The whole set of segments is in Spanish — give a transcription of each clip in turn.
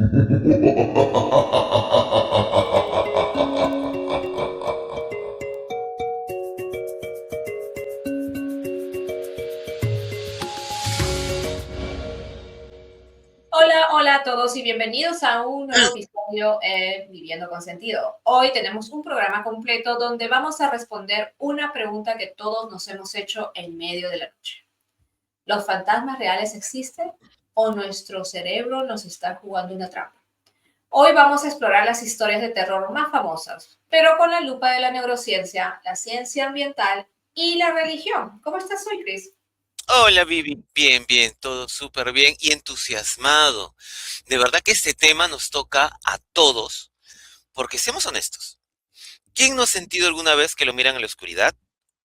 Hola, hola a todos y bienvenidos a un nuevo episodio en Viviendo con Sentido. Hoy tenemos un programa completo donde vamos a responder una pregunta que todos nos hemos hecho en medio de la noche. ¿Los fantasmas reales existen o nuestro cerebro nos está jugando una trampa? Hoy vamos a explorar las historias de terror más famosas, pero con la lupa de la neurociencia, la ciencia ambiental y la religión. ¿Cómo estás hoy, Chris? Hola Vivi, bien, bien, todo súper bien y entusiasmado. De verdad que este tema nos toca a todos, porque seamos honestos. ¿Quién no ha sentido alguna vez que lo miran en la oscuridad?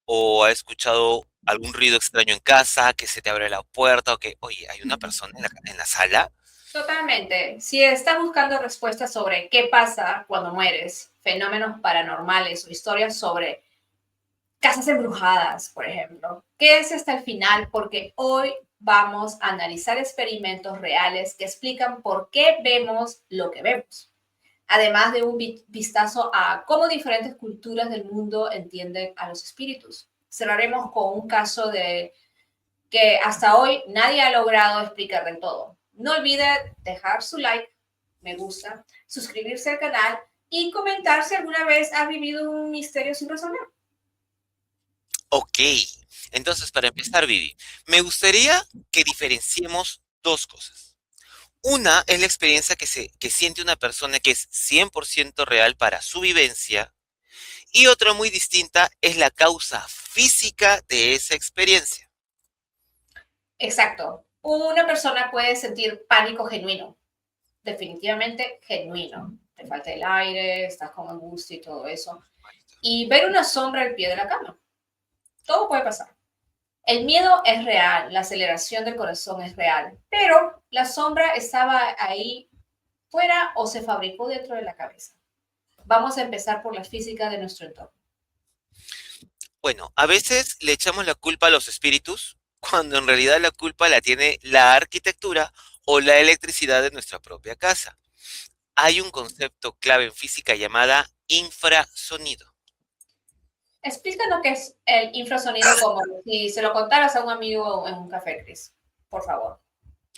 ¿O ha escuchado algún ruido extraño en casa, que se te abre la puerta o que, oye, hay una persona en la sala? Totalmente. Si estás buscando respuestas sobre qué pasa cuando mueres, fenómenos paranormales o historias sobre casas embrujadas, por ejemplo, quédese hasta el final porque hoy vamos a analizar experimentos reales que explican por qué vemos lo que vemos, además de un vistazo a cómo diferentes culturas del mundo entienden a los espíritus. Cerraremos con un caso de que hasta hoy nadie ha logrado explicar del todo. No olvide dejar su like, me gusta, suscribirse al canal y comentar si alguna vez has vivido un misterio sin resolver. Ok, entonces para empezar, Vivi, me gustaría que diferenciemos dos cosas. Una es la experiencia que siente una persona que es 100% real para su vivencia. Y otra muy distinta es la causa física de esa experiencia. Exacto. Una persona puede sentir pánico genuino, definitivamente genuino. Te falta el aire, estás con angustia y todo eso. Y ver una sombra al pie de la cama. Todo puede pasar. El miedo es real, la aceleración del corazón es real, pero la sombra estaba ahí fuera o se fabricó dentro de la cabeza. Vamos a empezar por la física de nuestro entorno. Bueno, a veces le echamos la culpa a los espíritus, cuando en realidad la culpa la tiene la arquitectura o la electricidad de nuestra propia casa. Hay un concepto clave en física llamada infrasonido. Explícanos qué es el infrasonido como si se lo contaras a un amigo en un café, Chris. Por favor.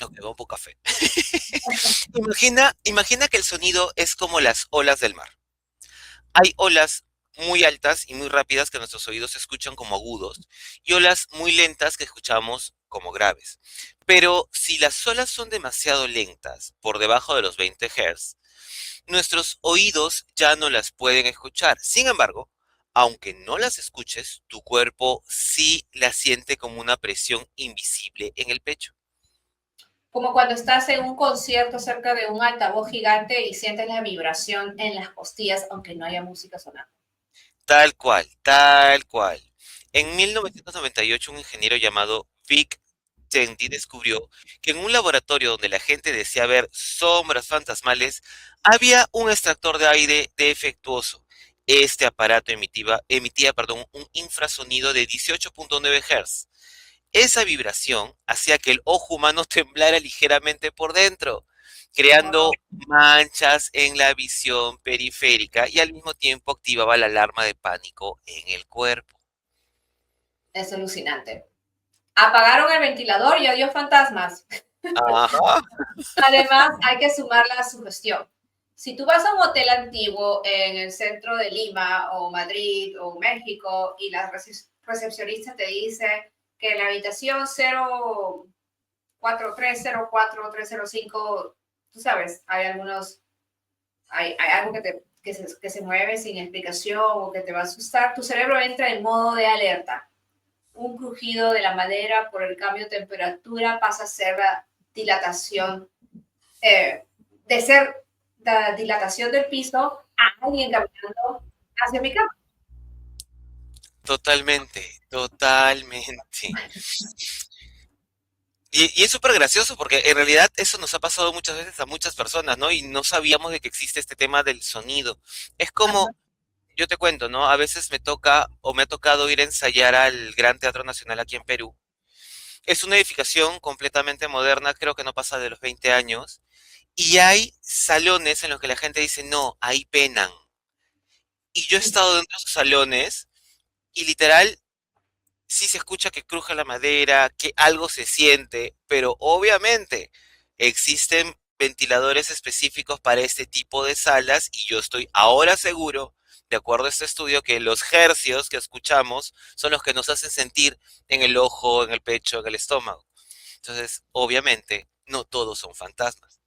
Ok, va un poco café. Imagina que el sonido es como las olas del mar. Hay olas muy altas y muy rápidas que nuestros oídos escuchan como agudos y olas muy lentas que escuchamos como graves. Pero si las olas son demasiado lentas, por debajo de los 20 Hz, nuestros oídos ya no las pueden escuchar. Sin embargo, aunque no las escuches, tu cuerpo sí las siente como una presión invisible en el pecho. Como cuando estás en un concierto cerca de un altavoz gigante y sientes la vibración en las costillas, aunque no haya música sonando. Tal cual, tal cual. En 1998, un ingeniero llamado Vic Tandy descubrió que en un laboratorio donde la gente decía ver sombras fantasmales, había un extractor de aire defectuoso. Este aparato emitía un infrasonido de 18.9 Hz. Esa vibración hacía que el ojo humano temblara ligeramente por dentro, creando Wow, manchas en la visión periférica y al mismo tiempo activaba la alarma de pánico en el cuerpo. es alucinante. Apagaron el ventilador y adiós fantasmas. Ajá. Además, hay que sumar la sugestión. Si tú vas a un hotel antiguo en el centro de Lima o Madrid o México y la recepcionista te dice que en la habitación 04304-305, tú sabes, hay algo que se mueve sin explicación o que te va a asustar, tu cerebro entra en modo de alerta. Un crujido de la madera por el cambio de temperatura pasa a ser la dilatación, eh, de ser la dilatación del piso a alguien caminando hacia mi cama. Totalmente, totalmente. Y es súper gracioso porque en realidad eso nos ha pasado muchas veces a muchas personas, ¿no? Y no sabíamos de que existe este tema del sonido. Es como, yo te cuento, ¿no? A veces me toca o me ha tocado ir a ensayar al Gran Teatro Nacional aquí en Perú. Es una edificación completamente moderna, creo que no pasa de los 20 años, Y hay salones en los que la gente dice, no, ahí penan. Y yo he estado dentro de esos salones y literal sí se escucha que cruje la madera, que algo se siente, pero obviamente existen ventiladores específicos para este tipo de salas y yo estoy ahora seguro, de acuerdo a este estudio, que los hercios que escuchamos son los que nos hacen sentir en el ojo, en el pecho, en el estómago. Entonces, obviamente, no todos son fantasmas.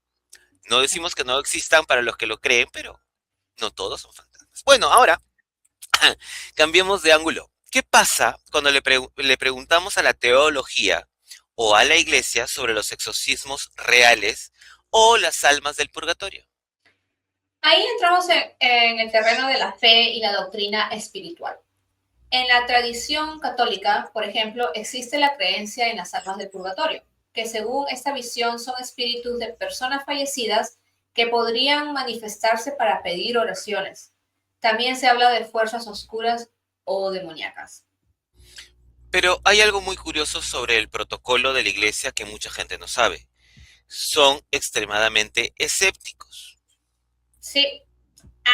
No decimos que no existan para los que lo creen, pero no todos son fantasmas. Bueno, ahora cambiemos de ángulo. ¿Qué pasa cuando le preguntamos a la teología o a la iglesia sobre los exorcismos reales o las almas del purgatorio? Ahí entramos en el terreno de la fe y la doctrina espiritual. En la tradición católica, por ejemplo, existe la creencia en las almas del purgatorio, que según esta visión son espíritus de personas fallecidas que podrían manifestarse para pedir oraciones. También se habla de fuerzas oscuras o demoníacas. Pero hay algo muy curioso sobre el protocolo de la iglesia que mucha gente no sabe. Son extremadamente escépticos. Sí,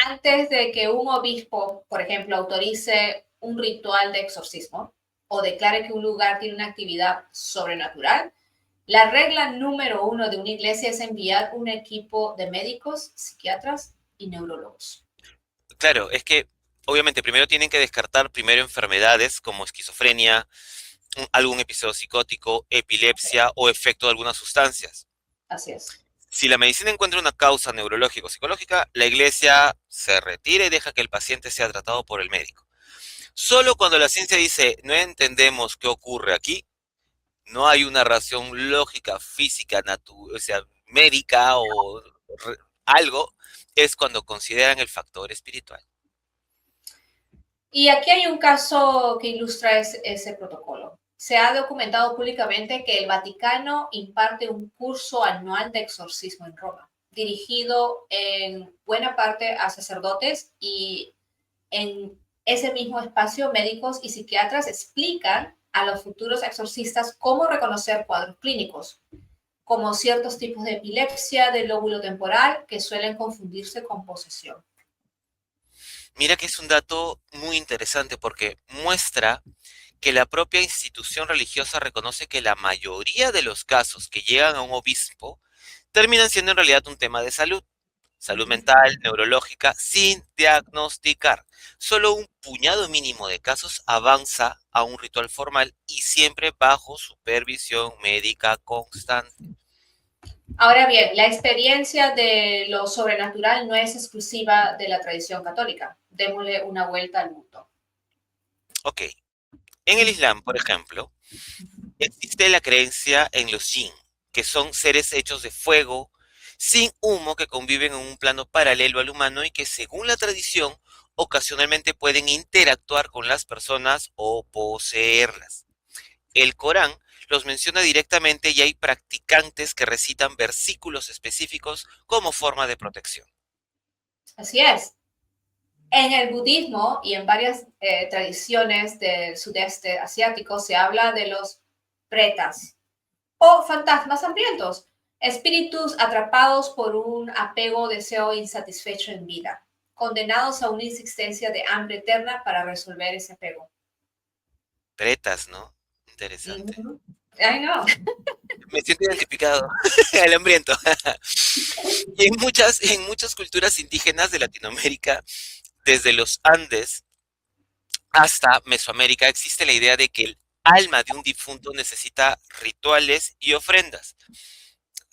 antes de que un obispo, por ejemplo, autorice un ritual de exorcismo o declare que un lugar tiene una actividad sobrenatural, la regla número uno de una iglesia es enviar un equipo de médicos, psiquiatras y neurólogos. Claro, es que obviamente primero tienen que descartar primero enfermedades como esquizofrenia, algún episodio psicótico, epilepsia o efecto de algunas sustancias. Así es. Si la medicina encuentra una causa neurológica o psicológica, la iglesia se retira y deja que el paciente sea tratado por el médico. Solo cuando la ciencia dice no entendemos qué ocurre aquí, no hay una razón lógica, física, o sea, médica o algo, es cuando consideran el factor espiritual. Y aquí hay un caso que ilustra ese protocolo. Se ha documentado públicamente que el Vaticano imparte un curso anual de exorcismo en Roma, dirigido en buena parte a sacerdotes y en ese mismo espacio médicos y psiquiatras explican a los futuros exorcistas cómo reconocer cuadros clínicos, como ciertos tipos de epilepsia del lóbulo temporal que suelen confundirse con posesión. Mira que es un dato muy interesante porque muestra que la propia institución religiosa reconoce que la mayoría de los casos que llegan a un obispo terminan siendo en realidad un tema de salud, salud mental, neurológica, sin diagnosticar. Solo un puñado mínimo de casos avanza a un ritual formal y siempre bajo supervisión médica constante. Ahora bien, la experiencia de lo sobrenatural no es exclusiva de la tradición católica. Démosle una vuelta al mundo. Ok, en el Islam, por ejemplo, existe la creencia en los jinn, que son seres hechos de fuego, sin humo, que conviven en un plano paralelo al humano y que, según la tradición, ocasionalmente pueden interactuar con las personas o poseerlas. El Corán los menciona directamente y hay practicantes que recitan versículos específicos como forma de protección. Así es. En el budismo y en varias tradiciones del sudeste asiático se habla de los pretas o fantasmas hambrientos, espíritus atrapados por un apego o deseo insatisfecho en vida, condenados a una existencia de hambre eterna para resolver ese apego. Pretas, ¿no? Interesante. Mm-hmm. I know. Me siento identificado, el hambriento. Y en muchas culturas indígenas de Latinoamérica, desde los Andes hasta Mesoamérica, existe la idea de que el alma de un difunto necesita rituales y ofrendas.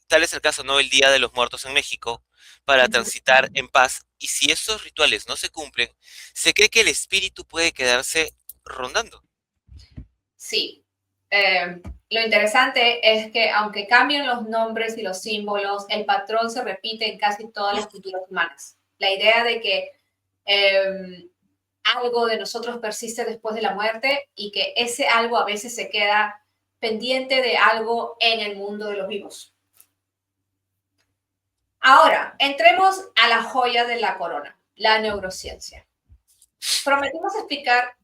Tal es el caso, ¿no? El Día de los Muertos en México, para transitar en paz. Y si estos rituales no se cumplen, se cree que el espíritu puede quedarse rondando. Sí. Lo interesante es que aunque cambien los nombres y los símbolos, el patrón se repite en casi todas las culturas humanas. La idea de que algo de nosotros persiste después de la muerte y que ese algo a veces se queda pendiente de algo en el mundo de los vivos. Ahora, entremos a la joya de la corona, la neurociencia. Prometimos explicar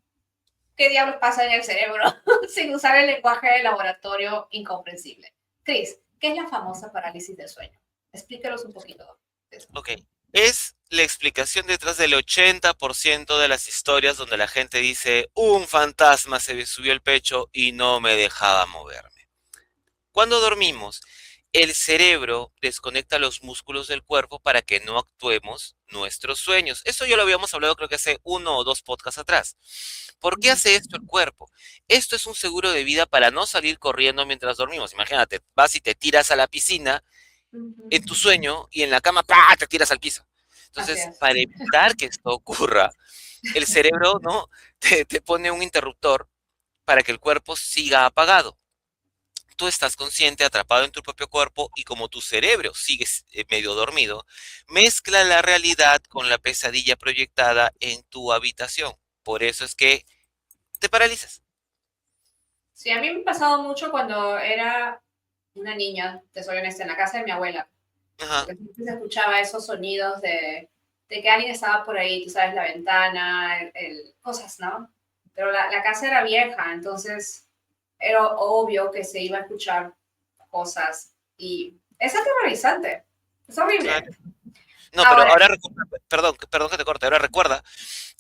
qué diablos pasa en el cerebro sin usar el lenguaje de laboratorio incomprensible. Chris, ¿qué es la famosa parálisis del sueño? Explícalos un poquito de eso. Ok. Es la explicación detrás del 80% de las historias donde la gente dice, un fantasma se me subió al pecho y no me dejaba moverme. Cuando dormimos, el cerebro desconecta los músculos del cuerpo para que no actuemos nuestros sueños. Eso ya lo habíamos hablado creo que hace uno o dos podcasts atrás. ¿Por qué Ujú, hace esto el cuerpo? Esto es un seguro de vida para no salir corriendo mientras dormimos. Imagínate, vas y te tiras a la piscina en tu ujú. sueño y en la cama ¡pah! Te tiras al piso. Así Entonces, es. para evitar que esto ocurra, el cerebro, ¿no? Te pone un interruptor para que el cuerpo siga apagado. Tú estás consciente, atrapado en tu propio cuerpo y como tu cerebro sigue medio dormido, mezcla la realidad con la pesadilla proyectada en tu habitación. Por eso es que te paralizas. Sí, a mí me ha pasado mucho cuando era una niña, te soy honesta, en la casa de mi abuela, Ajá, porque siempre se escuchaba esos sonidos de que alguien estaba por ahí, tú sabes, la ventana, cosas, ¿no? Pero la casa era vieja, entonces era obvio que se iba a escuchar cosas y es aterrorizante, es claro. horrible. No, pero Ahora, ahora recuerda, perdón, perdón que te corte, ahora recuerda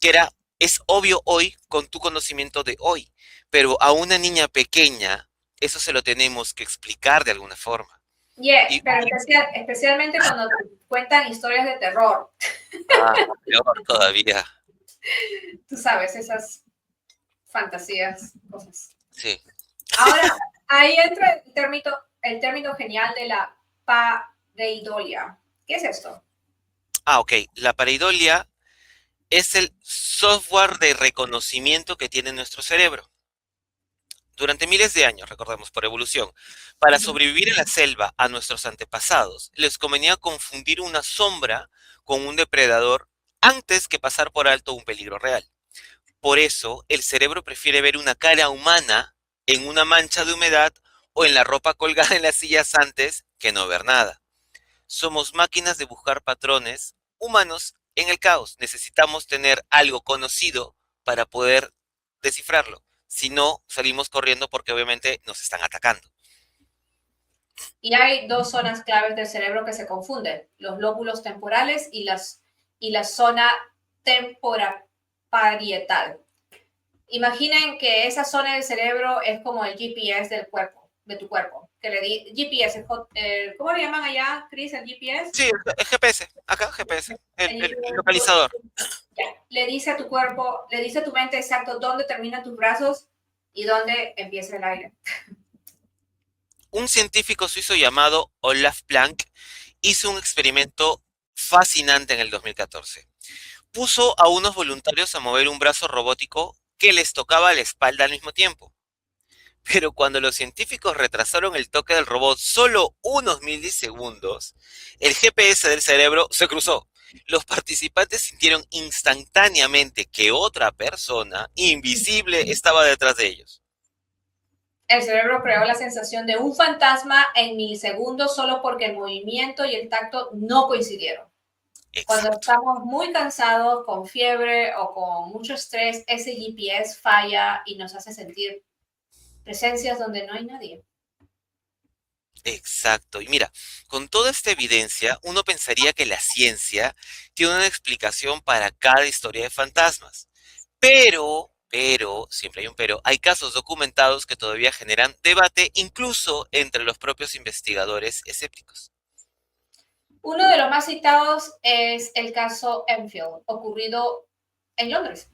que es obvio hoy con tu conocimiento de hoy, pero a una niña pequeña eso se lo tenemos que explicar de alguna forma. yeah, Y, pero especialmente cuando te cuentan historias de terror, peor todavía, tú sabes, esas fantasías, cosas. sí. Ahora, ahí entra el término genial de la pareidolia. ¿Qué es esto? Ok, la pareidolia es el software de reconocimiento que tiene nuestro cerebro. Durante miles de años, recordemos, por evolución, para Ujú. sobrevivir en la selva a nuestros antepasados, les convenía confundir una sombra con un depredador antes que pasar por alto un peligro real. Por eso, el cerebro prefiere ver una cara humana en una mancha de humedad o en la ropa colgada en las sillas antes que no ver nada. Somos máquinas de buscar patrones humanos en el caos. Necesitamos tener algo conocido para poder descifrarlo. Si no, salimos corriendo porque obviamente nos están atacando. Y hay dos zonas claves del cerebro que se confunden, los lóbulos temporales y la zona temporoparietal. Imaginen que esa zona del cerebro es como el GPS del cuerpo, de tu cuerpo. Que le di GPS, ¿cómo le llaman allá, Chris, el GPS? Sí, el GPS, acá GPS, El el GPS localizador. ya, le dice a tu cuerpo, le dice a tu mente exacto dónde terminan tus brazos y dónde empieza el aire. Un científico suizo llamado Olaf Planck hizo un experimento fascinante en el 2014. Puso a unos voluntarios a mover un brazo robótico que les tocaba la espalda al mismo tiempo. Pero cuando los científicos retrasaron el toque del robot solo unos milisegundos, el GPS del cerebro se cruzó. Los participantes sintieron instantáneamente que otra persona invisible estaba detrás de ellos. El cerebro creó la sensación de un fantasma en milisegundos solo porque el movimiento y el tacto no coincidieron. Cuando Exacto. estamos muy cansados, con fiebre o con mucho estrés, ese GPS falla y nos hace sentir presencias donde no hay nadie. Exacto. Y mira, con toda esta evidencia, uno pensaría que la ciencia tiene una explicación para cada historia de fantasmas. Siempre hay un pero, hay casos documentados que todavía generan debate incluso entre los propios investigadores escépticos. Uno de los más citados es el caso Enfield, ocurrido en Londres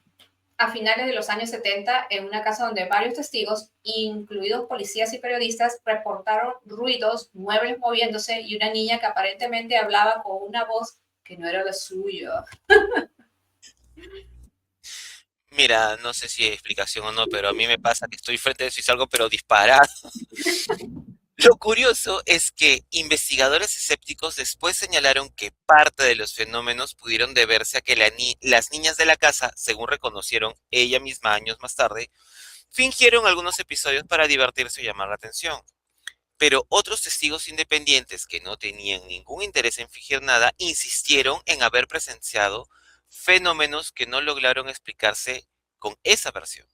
a finales de los años 70 en una casa donde varios testigos, incluidos policías y periodistas, reportaron ruidos, muebles moviéndose y una niña que aparentemente hablaba con una voz que no era la suya. Mira, no sé si hay explicación o no, pero a mí me pasa que estoy frente a eso y salgo pero disparado. Lo curioso es que investigadores escépticos después señalaron que parte de los fenómenos pudieron deberse a que las niñas de la casa, según reconocieron ella misma años más tarde, fingieron algunos episodios para divertirse o llamar la atención. Pero otros testigos independientes que no tenían ningún interés en fingir nada insistieron en haber presenciado fenómenos que no lograron explicarse con esa versión.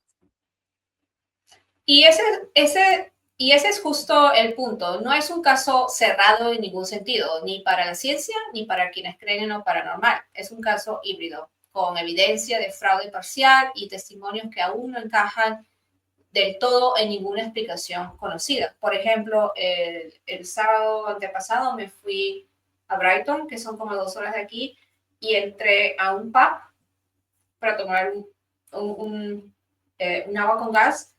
Y ese Y ese es justo el punto. No es un caso cerrado en ningún sentido, ni para la ciencia, ni para quienes creen en lo paranormal. Es un caso híbrido, con evidencia de fraude parcial y testimonios que aún no encajan del todo en ninguna explicación conocida. Por ejemplo, el sábado antepasado me fui a Brighton, que son como 2 horas de aquí, y entré a un pub para tomar un agua con gas.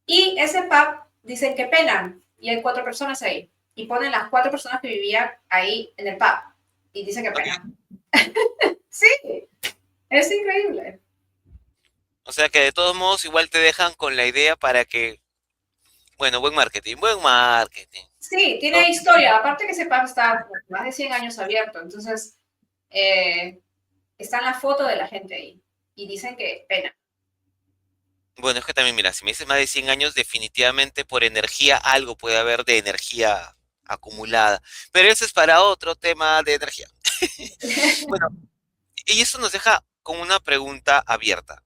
Y ese pub dicen que penan y hay 4 personas ahí. Y ponen las 4 personas que vivían ahí en el pub y dicen que penan. Sí, es increíble. O sea que de todos modos igual te dejan con la idea para que, bueno, buen marketing, buen marketing. Sí, ¿No? tiene historia. Aparte que ese pub está por más de 100 años abierto. Entonces, está en la foto de la gente ahí. Y dicen que pena. Bueno, es que también, mira, si me dices más de 100 años, definitivamente por energía algo puede haber de energía acumulada. Pero eso es para otro tema de energía. Bueno, y eso nos deja con una pregunta abierta.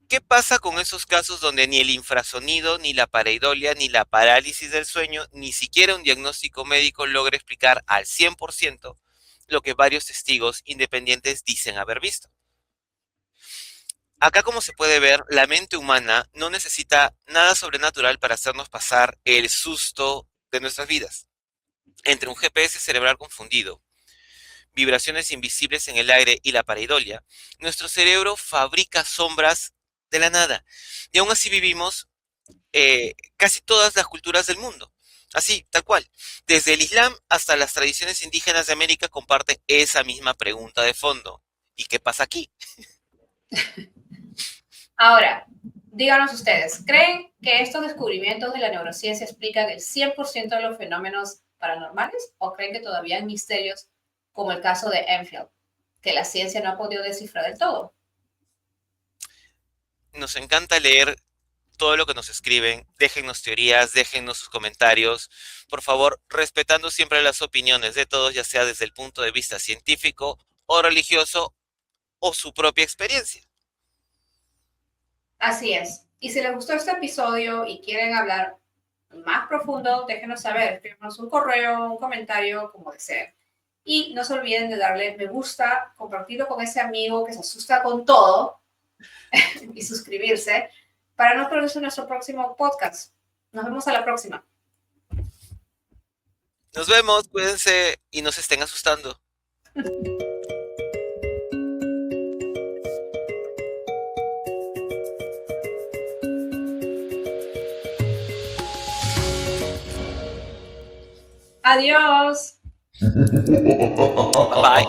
¿Qué pasa con esos casos donde ni el infrasonido, ni la pareidolia, ni la parálisis del sueño, ni siquiera un diagnóstico médico logra explicar al 100% lo que varios testigos independientes dicen haber visto? Acá, como se puede ver, la mente humana no necesita nada sobrenatural para hacernos pasar el susto de nuestras vidas. Entre un GPS cerebral confundido, vibraciones invisibles en el aire y la pareidolia, nuestro cerebro fabrica sombras de la nada. Y aún así vivimos casi todas las culturas del mundo. Así, tal cual. Desde el Islam hasta las tradiciones indígenas de América comparten esa misma pregunta de fondo. ¿Y qué pasa aquí? Ahora, díganos ustedes, ¿creen que estos descubrimientos de la neurociencia explican el 100% de los fenómenos paranormales o creen que todavía hay misterios como el caso de Enfield, que la ciencia no ha podido descifrar del todo? Nos encanta leer todo lo que nos escriben. Déjennos teorías, déjennos sus comentarios. Por favor, respetando siempre las opiniones de todos, ya sea desde el punto de vista científico o religioso o su propia experiencia. Así es. Y si les gustó este episodio y quieren hablar más profundo, déjenos saber. Escríbanos un correo, un comentario, como deseen. Y no se olviden de darle me gusta, compartirlo con ese amigo que se asusta con todo y suscribirse para no perderse nuestro próximo podcast. Nos vemos a la próxima. Nos vemos, cuídense y no se estén asustando. Adiós. Bye.